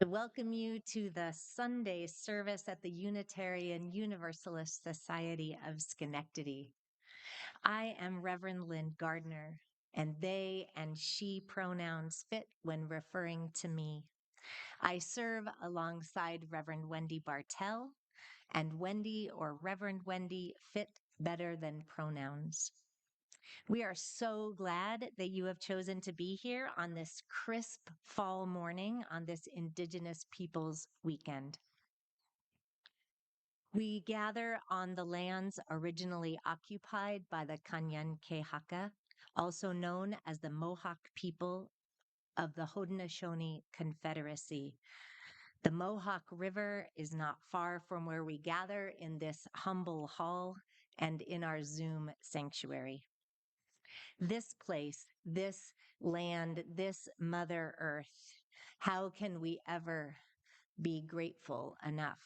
I welcome you to the Sunday service at the Unitarian Universalist Society of Schenectady. I am Reverend Lynn Gardner, and they and she pronouns fit when referring to me. I serve alongside Reverend Wendy Bartel, and Wendy or Reverend Wendy fit better than pronouns. We are so glad that you have chosen to be here on this crisp fall morning on this Indigenous Peoples Weekend. We gather on the lands originally occupied by the Kanyankehaka, also known as the Mohawk people of the Haudenosaunee Confederacy. The Mohawk River is not far from where we gather in this humble hall and in our Zoom sanctuary. This place, this land, this Mother Earth, how can we ever be grateful enough?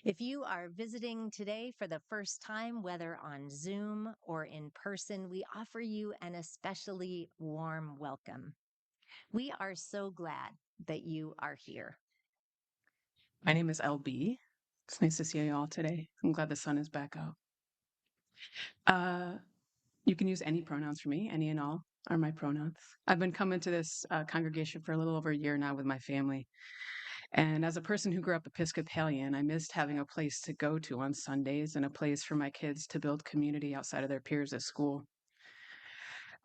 If you are visiting today for the first time, whether on Zoom or in person, we offer you an especially warm welcome. We are so glad that you are here. My name is LB. It's nice to see you all today. I'm glad the sun is back out. You can use any pronouns for me. Any and all are my pronouns. I've been coming to this congregation for a little over a year now with my family. And as a person who grew up Episcopalian, I missed having a place to go to on Sundays and a place for my kids to build community outside of their peers at school.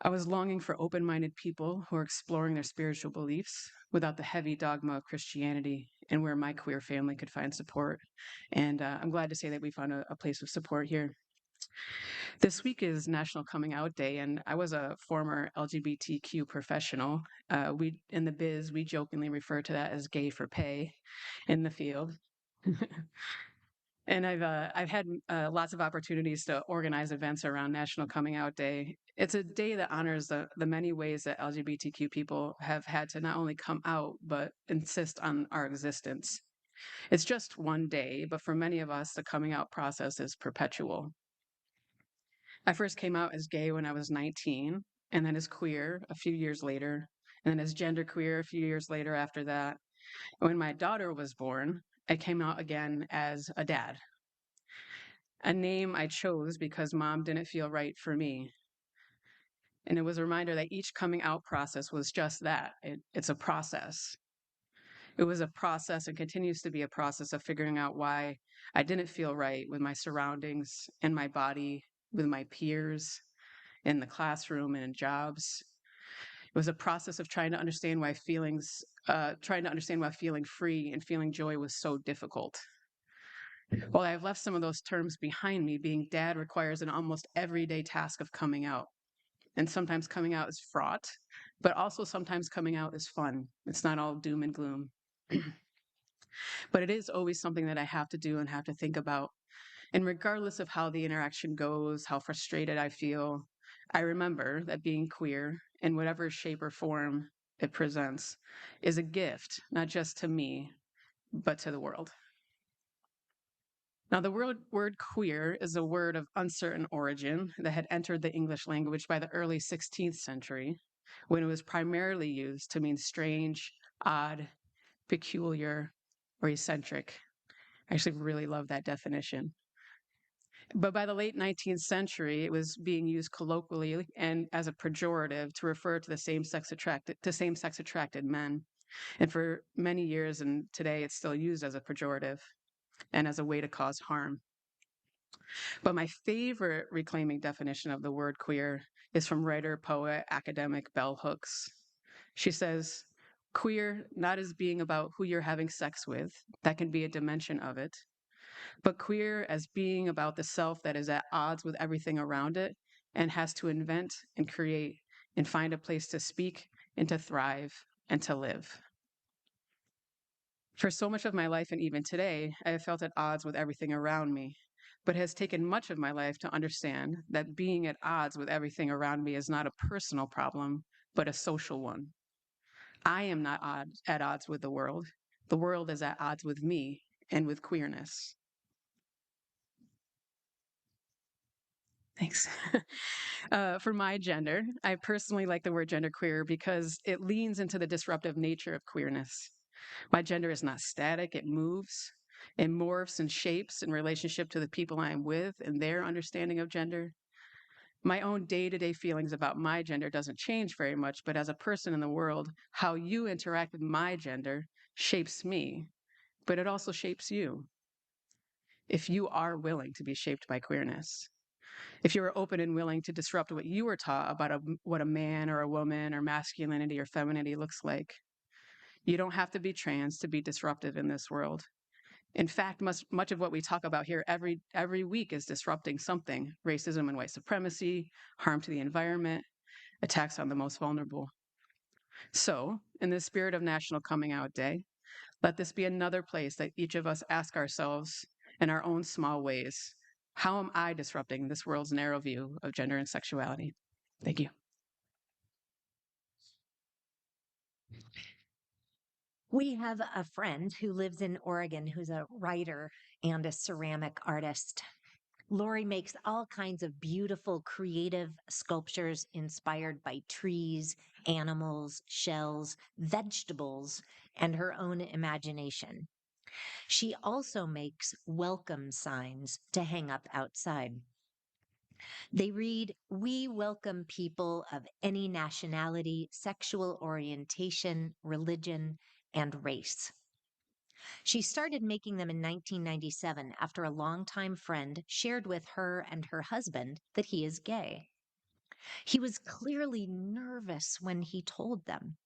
I was longing for open-minded people who are exploring their spiritual beliefs without the heavy dogma of Christianity, and where my queer family could find support. And I'm glad to say that we found a place of support here. This week is National Coming Out Day, and I was a former LGBTQ professional. We in the biz, we jokingly refer to that as gay for pay in the field. And I've had lots of opportunities to organize events around National Coming Out Day. It's a day that honors the many ways that LGBTQ people have had to not only come out, but insist on our existence. It's just one day, but for many of us, the coming out process is perpetual. I first came out as gay when I was 19, and then as queer a few years later, and then as genderqueer a few years later after that. When my daughter was born, I came out again as a dad, a name I chose because mom didn't feel right for me. And it was a reminder that each coming out process was just that. It's a process. It was a process and continues to be a process of figuring out why I didn't feel right with my surroundings and my body, with my peers, in the classroom and in jobs. It was a process of trying to understand why feeling free and feeling joy was so difficult. While I've left some of those terms behind me, being dad requires an almost everyday task of coming out. And sometimes coming out is fraught, but also sometimes coming out is fun. It's not all doom and gloom. But it is always something that I have to do and have to think about. And regardless of how the interaction goes, how frustrated I feel, I remember that being queer, in whatever shape or form it presents, is a gift, not just to me, but to the world. Now, the word queer is a word of uncertain origin that had entered the English language by the early 16th century, when it was primarily used to mean strange, odd, peculiar, or eccentric. I actually really love that definition. But by the late 19th century, it was being used colloquially and as a pejorative to refer to the same-sex attracted men. And for many years and today, it's still used as a pejorative and as a way to cause harm. But my favorite reclaiming definition of the word queer is from writer, poet, academic Bell Hooks. She says, queer not as being about who you're having sex with, that can be a dimension of it, but queer as being about the self that is at odds with everything around it and has to invent and create and find a place to speak and to thrive and to live. For so much of my life and even today, I have felt at odds with everything around me, but it has taken much of my life to understand that being at odds with everything around me is not a personal problem, but a social one. I am not at odds with the world. The world is at odds with me and with queerness. Thanks. For my gender, I personally like the word genderqueer because it leans into the disruptive nature of queerness. My gender is not static, it moves. It morphs and shapes in relationship to the people I am with and their understanding of gender. My own day-to-day feelings about my gender doesn't change very much, but as a person in the world, how you interact with my gender shapes me, but it also shapes you. If you are willing to be shaped by queerness, if you are open and willing to disrupt what you were taught about what a man or a woman or masculinity or femininity looks like, you don't have to be trans to be disruptive in this world. In fact, much of what we talk about here every week is disrupting something: racism and white supremacy, harm to the environment, attacks on the most vulnerable. So, in the spirit of National Coming Out Day, let this be another place that each of us ask ourselves in our own small ways, how am I disrupting this world's narrow view of gender and sexuality? Thank you. We have a friend who lives in Oregon who's a writer and a ceramic artist. Lori makes all kinds of beautiful, creative sculptures inspired by trees, animals, shells, vegetables, and her own imagination. She also makes welcome signs to hang up outside. They read, "We welcome people of any nationality, sexual orientation, religion, and race." She started making them in 1997 after a longtime friend shared with her and her husband that he is gay. He was clearly nervous when he told them,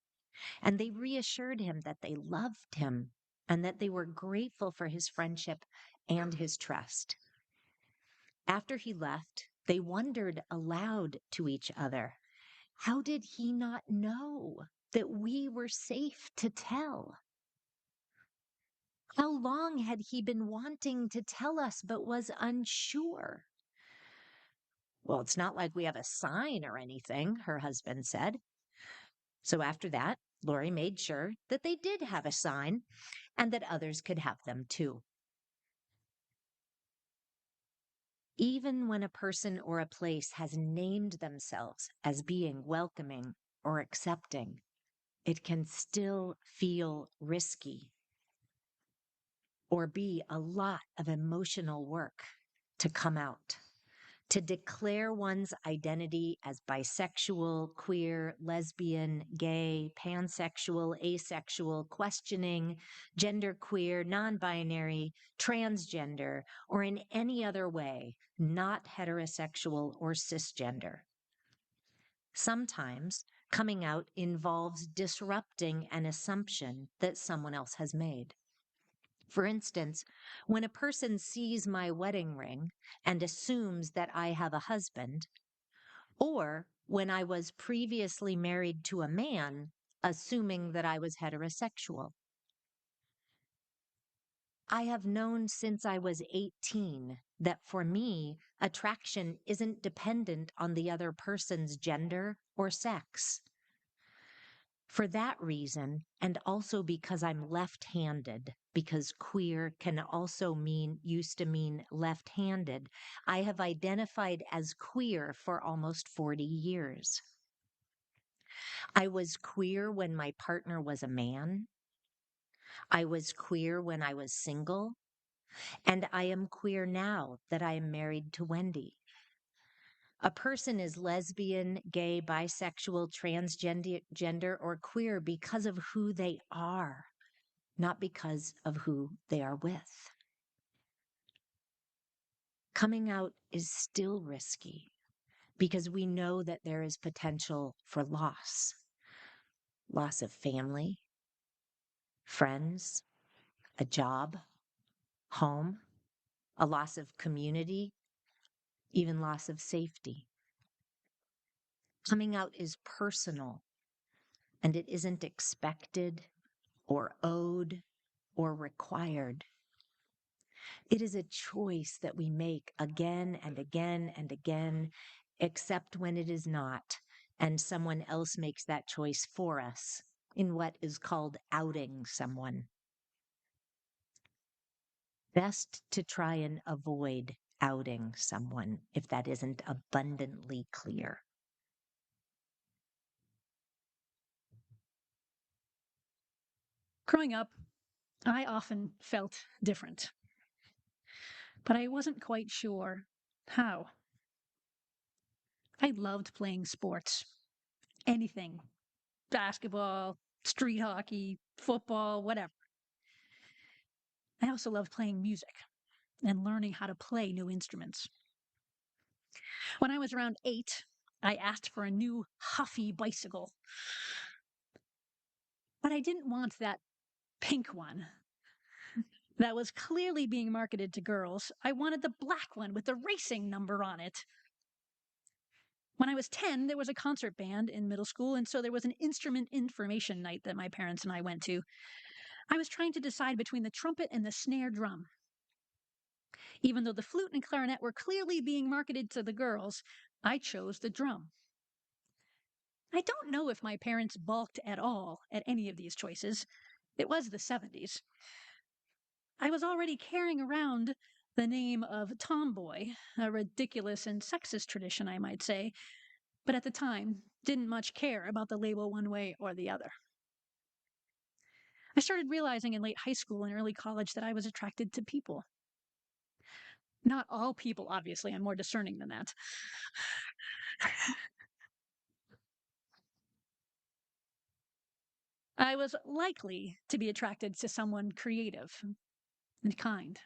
and they reassured him that they loved him and that they were grateful for his friendship and his trust. After he left, they wondered aloud to each other, how did he not know that we were safe to tell? How long had he been wanting to tell us but was unsure? Well, it's not like we have a sign or anything, her husband said. So after that, Lori made sure that they did have a sign and that others could have them too. Even when a person or a place has named themselves as being welcoming or accepting, it can still feel risky or be a lot of emotional work to come out. To declare one's identity as bisexual, queer, lesbian, gay, pansexual, asexual, questioning, genderqueer, non-binary, transgender, or in any other way, not heterosexual or cisgender. Sometimes coming out involves disrupting an assumption that someone else has made. For instance, when a person sees my wedding ring and assumes that I have a husband, or when I was previously married to a man, assuming that I was heterosexual. I have known since I was 18 that for me, attraction isn't dependent on the other person's gender or sex. For that reason, and also because I'm left-handed, because queer can also used to mean left-handed, I have identified as queer for almost 40 years. I was queer when my partner was a man. I was queer when I was single. And I am queer now that I am married to Wendy. A person is lesbian, gay, bisexual, transgender, or queer because of who they are, not because of who they are with. Coming out is still risky because we know that there is potential for loss of family, friends, a job, home, a loss of community, even loss of safety. Coming out is personal, and it isn't expected or owed or required. It is a choice that we make again and again and again, except when it is not, and someone else makes that choice for us in what is called outing someone. Best to try and avoid outing someone if that isn't abundantly clear. Growing up, I often felt different, but I wasn't quite sure how. I loved playing sports, anything, basketball, street hockey, football, whatever. I also loved playing music and learning how to play new instruments. When I was around 8, I asked for a new Huffy bicycle, but I didn't want that pink one that was clearly being marketed to girls. I wanted the black one with the racing number on it. When I was 10, there was a concert band in middle school, and so there was an instrument information night that my parents and I went to. I was trying to decide between the trumpet and the snare drum. Even though the flute and clarinet were clearly being marketed to the girls, I chose the drum. I don't know if my parents balked at all at any of these choices. It was the 70s. I was already carrying around the name of tomboy, a ridiculous and sexist tradition, I might say, but at the time didn't much care about the label one way or the other. I started realizing in late high school and early college that I was attracted to people. Not all people, obviously, I'm more discerning than that. I was likely to be attracted to someone creative and kind,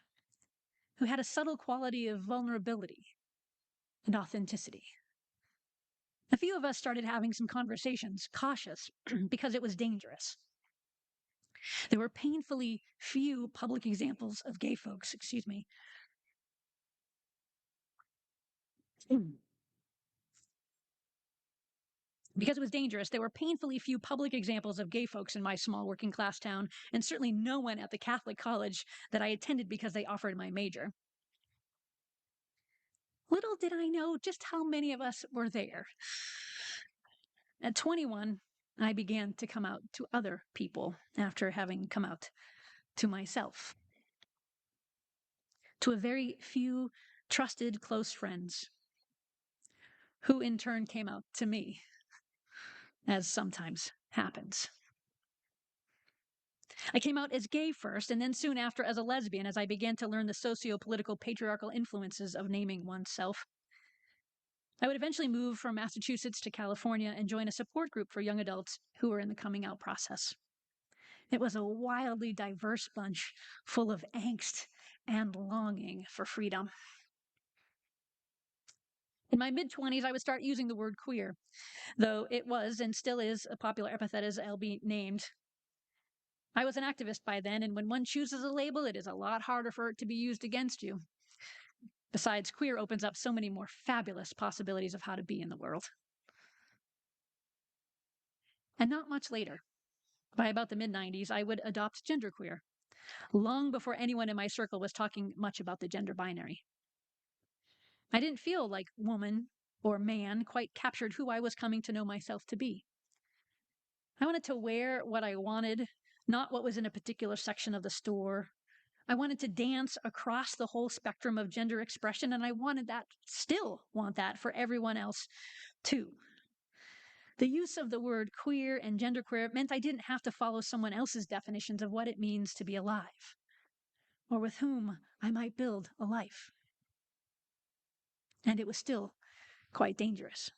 who had a subtle quality of vulnerability and authenticity. A few of us started having some conversations, cautious, because it was dangerous. There were painfully few public examples of gay folks, Because it was dangerous, there were painfully few public examples of gay folks in my small working class town, and certainly no one at the Catholic college that I attended because they offered my major. Little did I know just how many of us were there. At 21, I began to come out to other people after having come out to myself. To a very few trusted close friends, who in turn came out to me, as sometimes happens. I came out as gay first, and then soon after as a lesbian, as I began to learn the socio-political patriarchal influences of naming oneself. I would eventually move from Massachusetts to California and join a support group for young adults who were in the coming out process. It was a wildly diverse bunch full of angst and longing for freedom. In my mid-20s, I would start using the word queer, though it was and still is a popular epithet as I'll be named. I was an activist by then, and when one chooses a label, it is a lot harder for it to be used against you. Besides, queer opens up so many more fabulous possibilities of how to be in the world. And not much later, by about the mid-90s, I would adopt genderqueer, long before anyone in my circle was talking much about the gender binary. I didn't feel like woman or man quite captured who I was coming to know myself to be. I wanted to wear what I wanted, not what was in a particular section of the store. I wanted to dance across the whole spectrum of gender expression, and I still want that for everyone else too. The use of the word queer and genderqueer meant I didn't have to follow someone else's definitions of what it means to be alive, or with whom I might build a life. And it was still quite dangerous.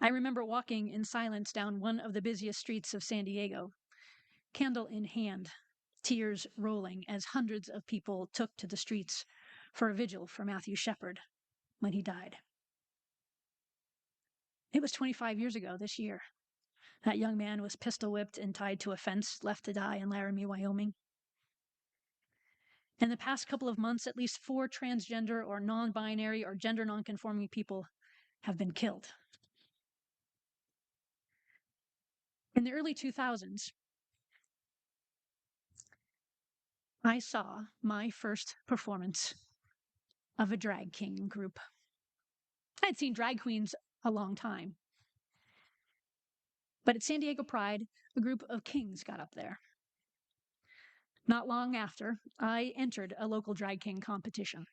I remember walking in silence down one of the busiest streets of San Diego, candle in hand, tears rolling as hundreds of people took to the streets for a vigil for Matthew Shepard when he died. It was 25 years ago this year. That young man was pistol whipped and tied to a fence, left to die in Laramie, Wyoming. In the past couple of months, at least 4 transgender or non-binary or gender non-conforming people have been killed. In the early 2000s, I saw my first performance of a drag king group. I'd seen drag queens a long time. But at San Diego Pride, a group of kings got up there. Not long after, I entered a local drag king competition.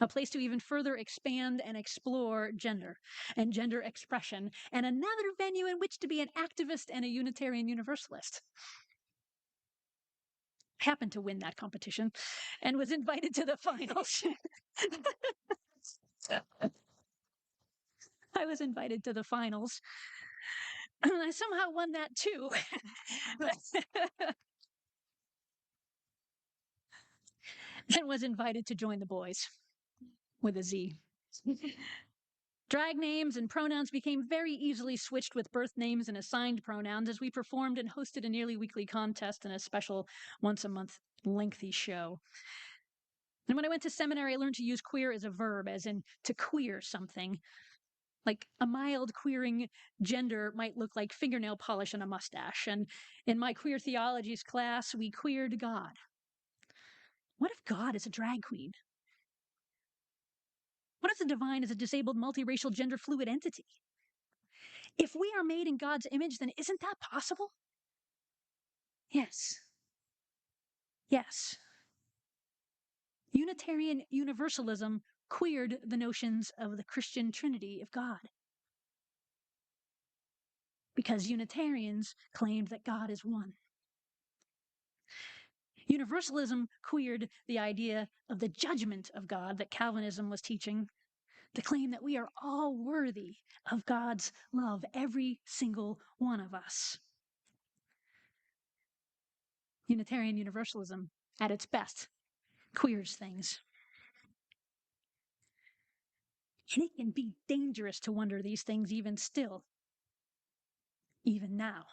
a place to even further expand and explore gender and gender expression, and another venue in which to be an activist and a Unitarian Universalist. I happened to win that competition and was invited to the finals. I was invited to the finals. I somehow won that too. And was invited to join the boys with a Z. Drag names and pronouns became very easily switched with birth names and assigned pronouns as we performed and hosted a nearly weekly contest and a special once-a-month lengthy show. And when I went to seminary, I learned to use queer as a verb, as in to queer something. Like a mild queering gender might look like fingernail polish and a mustache. And in my queer theologies class, we queered God. What if God is a drag queen? What if the divine is a disabled, multiracial, gender fluid entity? If we are made in God's image, then isn't that possible? Yes. Yes. Unitarian Universalism queered the notions of the Christian Trinity of God. Because Unitarians claimed that God is one. Universalism queered the idea of the judgment of God that Calvinism was teaching, the claim that we are all worthy of God's love, every single one of us. Unitarian Universalism, at its best, queers things. And it can be dangerous to wonder these things even still, even now.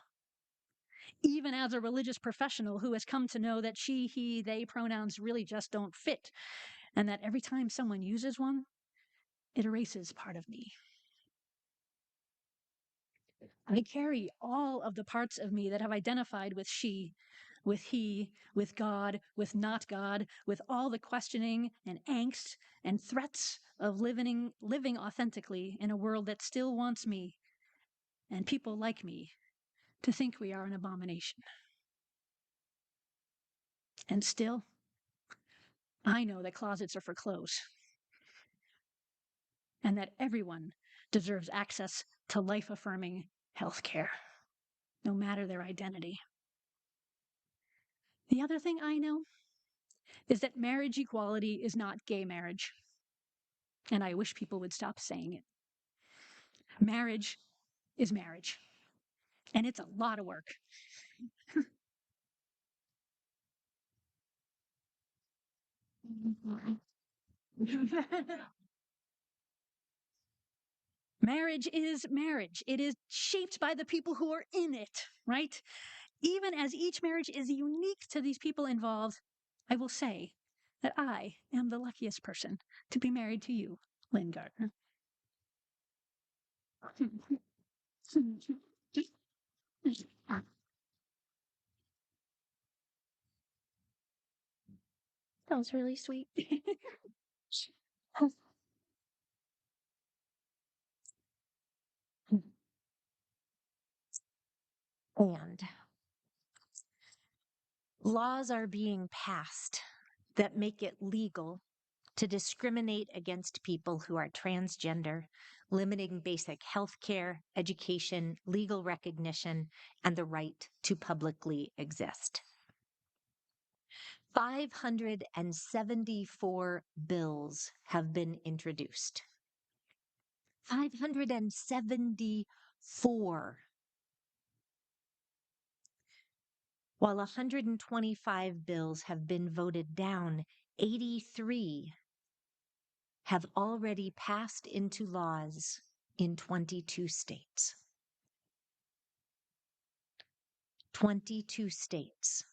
Even as a religious professional who has come to know that she, he, they pronouns really just don't fit, and that every time someone uses one, it erases part of me. I carry all of the parts of me that have identified with she, with he, with God, with not God, with all the questioning and angst and threats of living authentically in a world that still wants me and people like me to think we are an abomination. And still, I know that closets are for clothes and that everyone deserves access to life-affirming health care, no matter their identity. The other thing I know is that marriage equality is not gay marriage. And I wish people would stop saying it. Marriage is marriage. And it's a lot of work. Marriage is marriage. It is shaped by the people who are in it, right? Even as each marriage is unique to these people involved, I will say that I am the luckiest person to be married to you, Lynn Gardner. That was really sweet. And laws are being passed that make it legal to discriminate against people who are transgender, limiting basic health care, education, legal recognition, and the right to publicly exist. 574 bills have been introduced. 574. While 125 bills have been voted down, 83 have already passed into laws in 22 states. 22 states.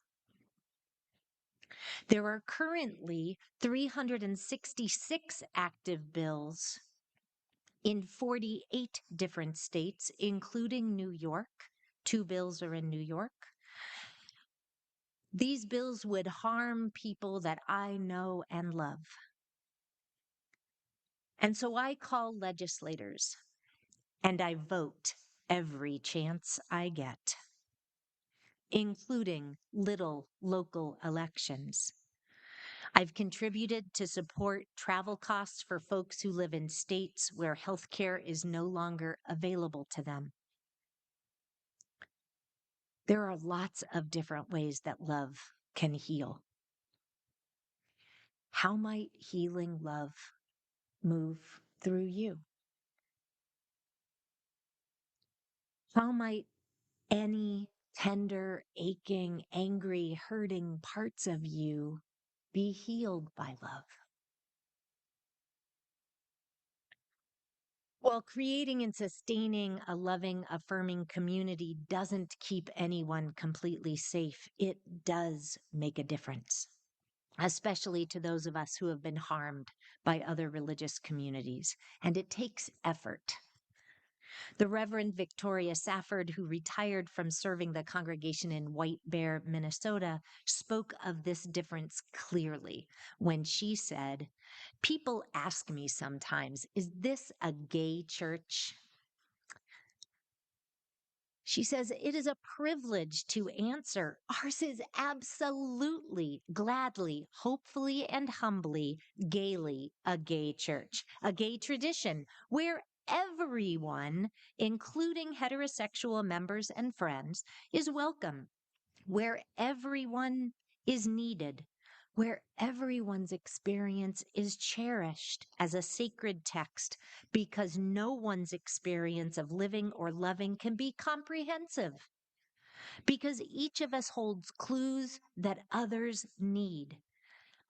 There are currently 366 active bills in 48 different states, including New York. 2 bills are in New York. These bills would harm people that I know and love. And so I call legislators and I vote every chance I get, including little local elections. I've contributed to support travel costs for folks who live in states where healthcare is no longer available to them. There are lots of different ways that love can heal. How might healing love move through you? How might any tender, aching, angry, hurting parts of you be healed by love? While creating and sustaining a loving, affirming community doesn't keep anyone completely safe, it does make a difference, especially to those of us who have been harmed by other religious communities. And it takes effort. The Reverend Victoria Safford, who retired from serving the congregation in White Bear, Minnesota, spoke of this difference clearly when she said, "People ask me sometimes, is this a gay church?" She says, "It is a privilege to answer. Ours is absolutely, gladly, hopefully, and humbly, gaily a gay church, a gay tradition where everyone, including heterosexual members and friends, is welcome, where everyone is needed, where everyone's experience is cherished as a sacred text, because no one's experience of living or loving can be comprehensive, because each of us holds clues that others need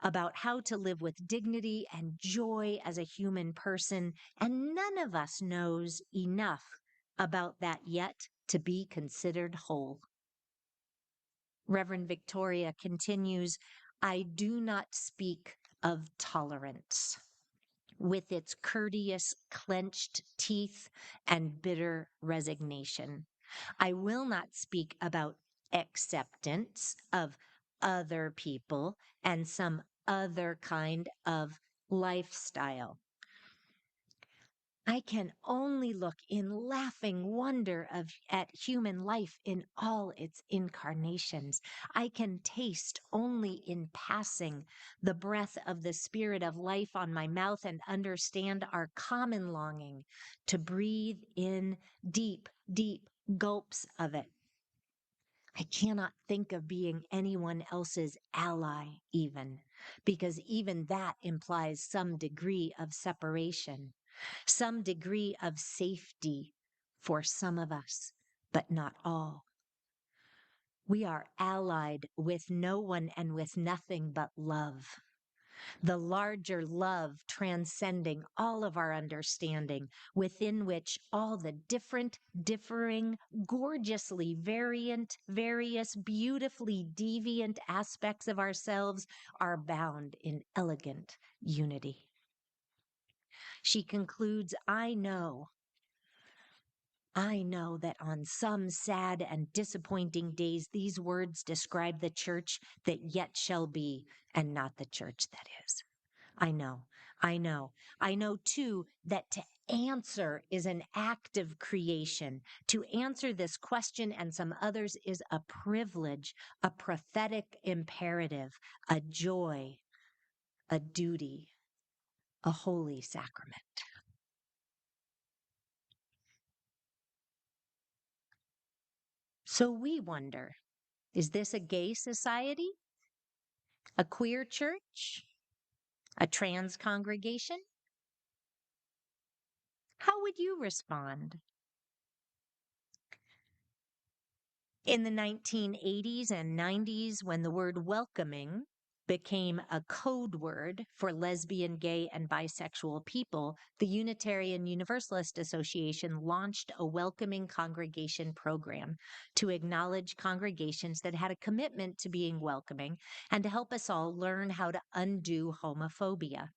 about how to live with dignity and joy as a human person, and none of us knows enough about that yet to be considered whole." Reverend Victoria continues, "I do not speak of tolerance with its courteous clenched teeth and bitter resignation. I will not speak about acceptance of other people and some other kind of lifestyle. I can only look in laughing wonder at human life in all its incarnations. I can taste only in passing the breath of the spirit of life on my mouth and understand our common longing to breathe in deep, deep gulps of it. I cannot think of being anyone else's ally, even, because even that implies some degree of separation, some degree of safety for some of us, but not all. We are allied with no one and with nothing but love. The larger love transcending all of our understanding, within which all the different, differing, gorgeously variant, various, beautifully deviant aspects of ourselves are bound in elegant unity. She concludes, I know that on some sad and disappointing days, these words describe the church that yet shall be, and not the church that is. I know. I know too that to answer is an act of creation. To answer this question and some others is a privilege, a prophetic imperative, a joy, a duty, a holy sacrament." So we wonder, is this a gay society? A queer church? A trans congregation? How would you respond? In the 1980s and 90s, when the word welcoming became a code word for lesbian, gay, and bisexual people, the Unitarian Universalist Association launched a welcoming congregation program to acknowledge congregations that had a commitment to being welcoming and to help us all learn how to undo homophobia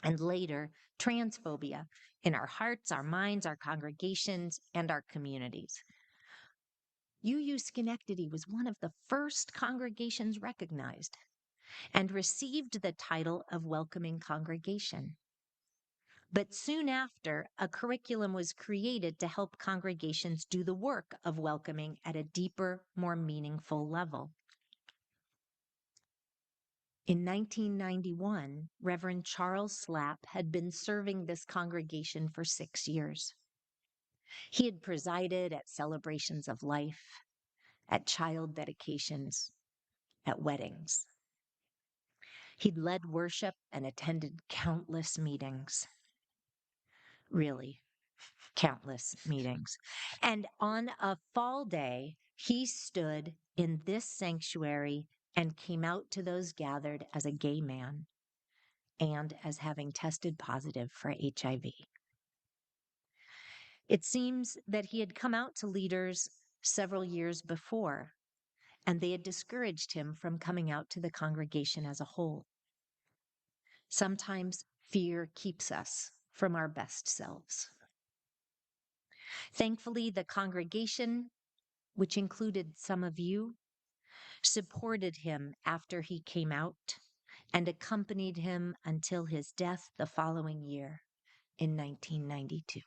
and later transphobia in our hearts, our minds, our congregations, and our communities. UU Schenectady was one of the first congregations recognized and received the title of welcoming congregation. But soon after, a curriculum was created to help congregations do the work of welcoming at a deeper, more meaningful level. In 1991, Reverend Charles Slapp had been serving this congregation for 6 years. He had presided at celebrations of life, at child dedications, at weddings. He'd led worship and attended countless meetings. Really, countless meetings. And on a fall day, he stood in this sanctuary and came out to those gathered as a gay man and as having tested positive for HIV. It seems that he had come out to leaders several years before, and they had discouraged him from coming out to the congregation as a whole. Sometimes fear keeps us from our best selves. Thankfully, the congregation, which included some of you, supported him after he came out and accompanied him until his death the following year in 1992.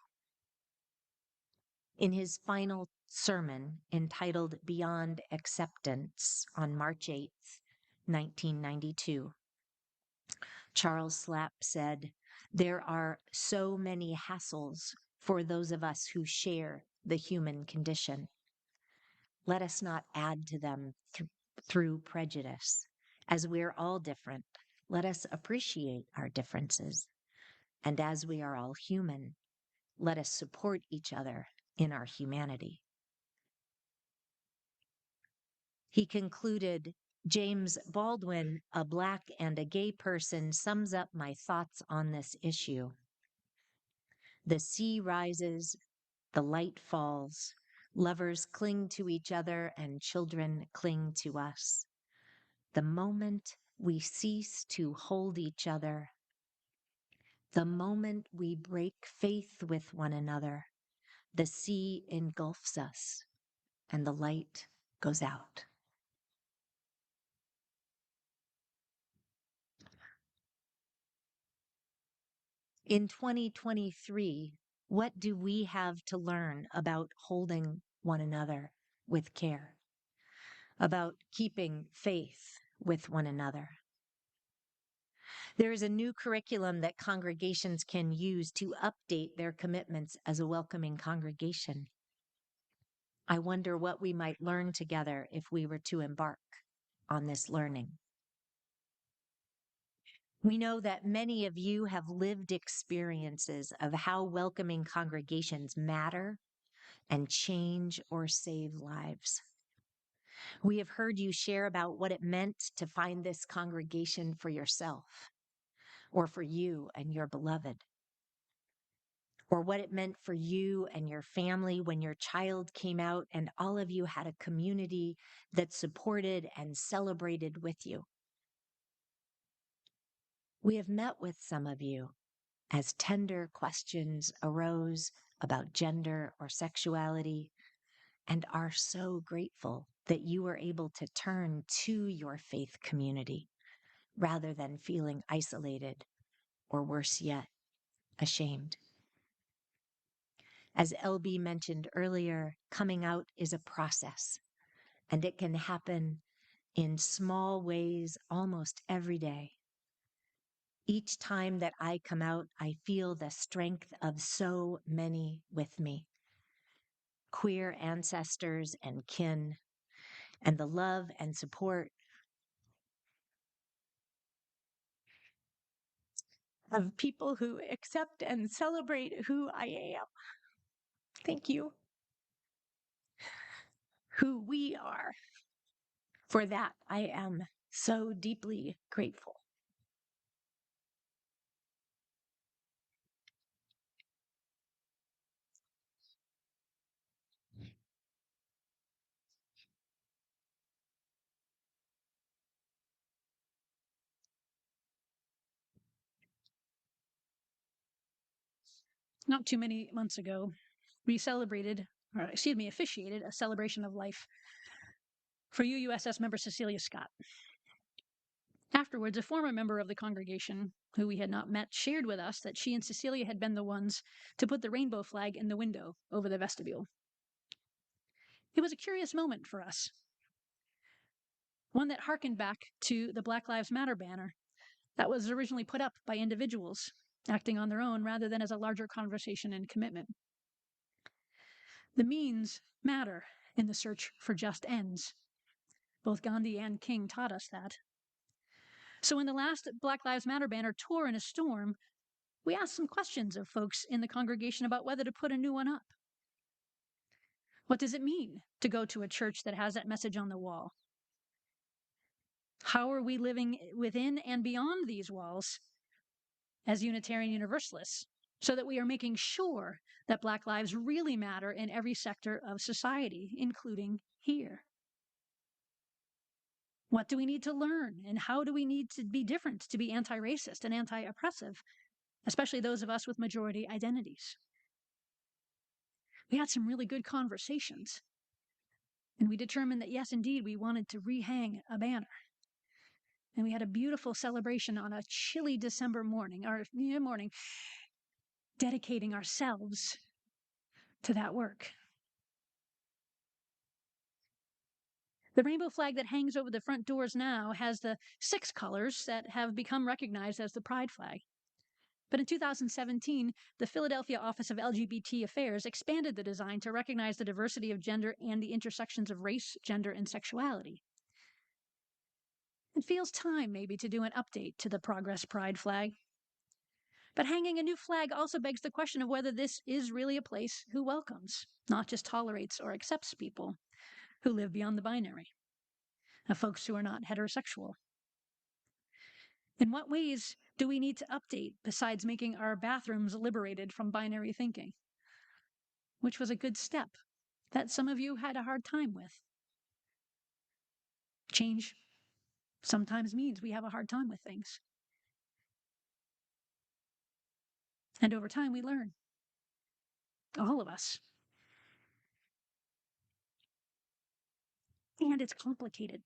In his final sermon entitled Beyond Acceptance on March 8th, 1992, Charles Slapp said, "There are so many hassles for those of us who share the human condition. Let us not add to them through prejudice. As we're all different, let us appreciate our differences. And as we are all human, let us support each other in our humanity." He concluded, "James Baldwin, a Black and a gay person, sums up my thoughts on this issue. The sea rises, the light falls, lovers cling to each other, and children cling to us. The moment we cease to hold each other, the moment we break faith with one another, the sea engulfs us and the light goes out." In 2023, what do we have to learn about holding one another with care, about keeping faith with one another? There is a new curriculum that congregations can use to update their commitments as a welcoming congregation. I wonder what we might learn together if we were to embark on this learning. We know that many of you have lived experiences of how welcoming congregations matter and change or save lives. We have heard you share about what it meant to find this congregation for yourself, or for you and your beloved, or what it meant for you and your family when your child came out and all of you had a community that supported and celebrated with you. We have met with some of you as tender questions arose about gender or sexuality, and are so grateful that you were able to turn to your faith community rather than feeling isolated or, worse yet, ashamed. As LB mentioned earlier, coming out is a process, and it can happen in small ways almost every day. Each time that I come out, I feel the strength of so many with me, queer ancestors and kin, and the love and support of people who accept and celebrate who I am. Thank you. Who we are. For that, I am so deeply grateful. Not too many months ago, we officiated a celebration of life for UUSS member Cecilia Scott. Afterwards, a former member of the congregation, who we had not met, shared with us that she and Cecilia had been the ones to put the rainbow flag in the window over the vestibule. It was a curious moment for us. one that harkened back to the Black Lives Matter banner that was originally put up by individuals acting on their own rather than as a larger conversation and commitment. The means matter in the search for just ends. Both Gandhi and King taught us that. So when the last Black Lives Matter banner tore in a storm, we asked some questions of folks in the congregation about whether to put a new one up. What does it mean to go to a church that has that message on the wall? How are we living within and beyond these walls as Unitarian Universalists so that we are making sure that Black lives really matter in every sector of society, including here? What do we need to learn, and how do we need to be different to be anti-racist and anti-oppressive, especially those of us with majority identities? We had some really good conversations, and we determined that, yes, indeed, we wanted to rehang a banner. And we had a beautiful celebration on a chilly December morning, dedicating ourselves to that work. The rainbow flag that hangs over the front doors now has the 6 colors that have become recognized as the Pride flag. But in 2017, the Philadelphia Office of LGBT Affairs expanded the design to recognize the diversity of gender and the intersections of race, gender, and sexuality. It feels time maybe to do an update to the Progress Pride flag. But hanging a new flag also begs the question of whether this is really a place who welcomes, not just tolerates or accepts people who live beyond the binary, of folks who are not heterosexual. In what ways do we need to update besides making our bathrooms liberated from binary thinking? Which was a good step that some of you had a hard time with. Change sometimes means we have a hard time with things. And over time, we learn. All of us. And it's complicated.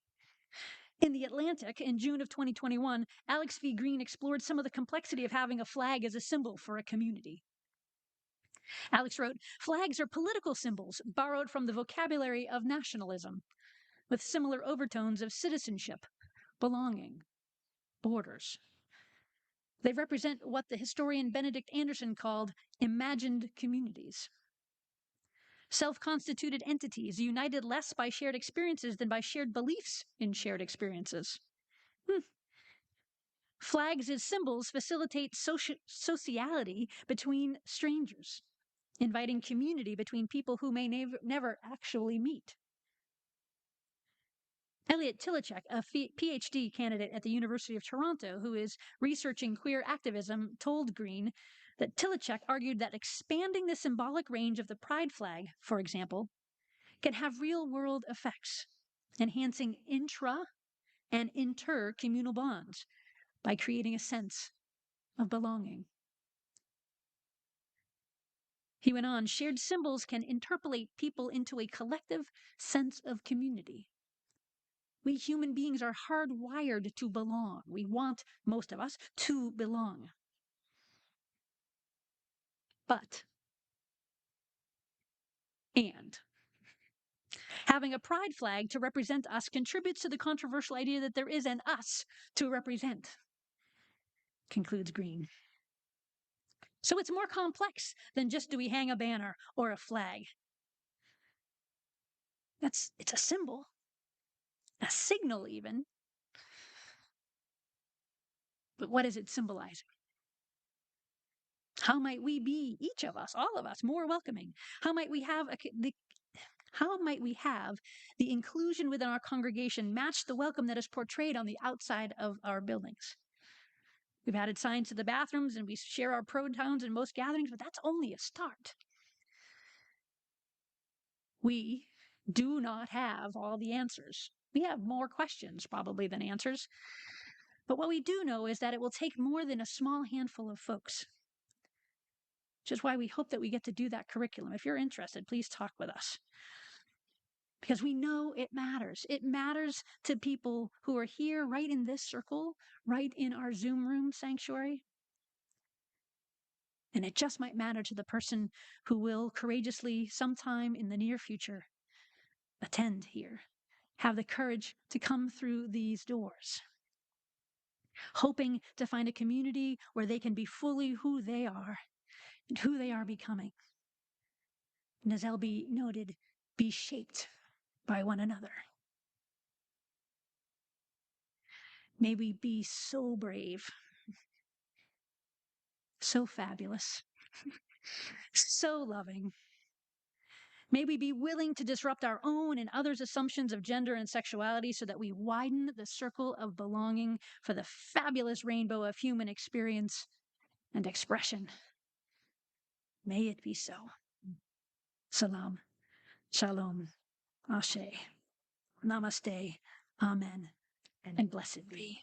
In The Atlantic, in June of 2021, Alex V. Green explored some of the complexity of having a flag as a symbol for a community. Alex wrote, "Flags are political symbols borrowed from the vocabulary of nationalism, with similar overtones of citizenship, belonging, borders. They represent what the historian Benedict Anderson called imagined communities. Self-constituted entities united less by shared experiences than by shared beliefs in shared experiences. Flags as symbols facilitate sociality between strangers, inviting community between people who may never actually meet." Elliot Tilichek, a PhD candidate at the University of Toronto who is researching queer activism, told Green that Tilichek argued that expanding the symbolic range of the Pride flag, for example, can have real-world effects, enhancing intra- and inter-communal bonds by creating a sense of belonging. He went on, "Shared symbols can interpolate people into a collective sense of community. We human beings are hardwired to belong. We want, most of us, to belong. But, and, having a pride flag to represent us contributes to the controversial idea that there is an us to represent," concludes Green. So it's more complex than just do we hang a banner or a flag. It's a symbol, a signal even. But what is it symbolizing? How might we be, each of us, all of us, more welcoming? How might we have the inclusion within our congregation match the welcome that is portrayed on the outside of our buildings? We've added signs to the bathrooms and we share our pronouns in most gatherings, but that's only a start. We do not have all the answers. We have more questions probably than answers. But what we do know is that it will take more than a small handful of folks, which is why we hope that we get to do that curriculum. If you're interested, please talk with us. Because we know it matters. It matters to people who are here right in this circle, right in our Zoom room sanctuary. And it just might matter to the person who will courageously, sometime in the near future, attend here have the courage to come through these doors, hoping to find a community where they can be fully who they are and who they are becoming. And as LB noted, be shaped by one another. May we be so brave, so fabulous, so loving. May we be willing to disrupt our own and others' assumptions of gender and sexuality so that we widen the circle of belonging for the fabulous rainbow of human experience and expression. May it be so. Salam, shalom, ashe, namaste, amen, and blessed be.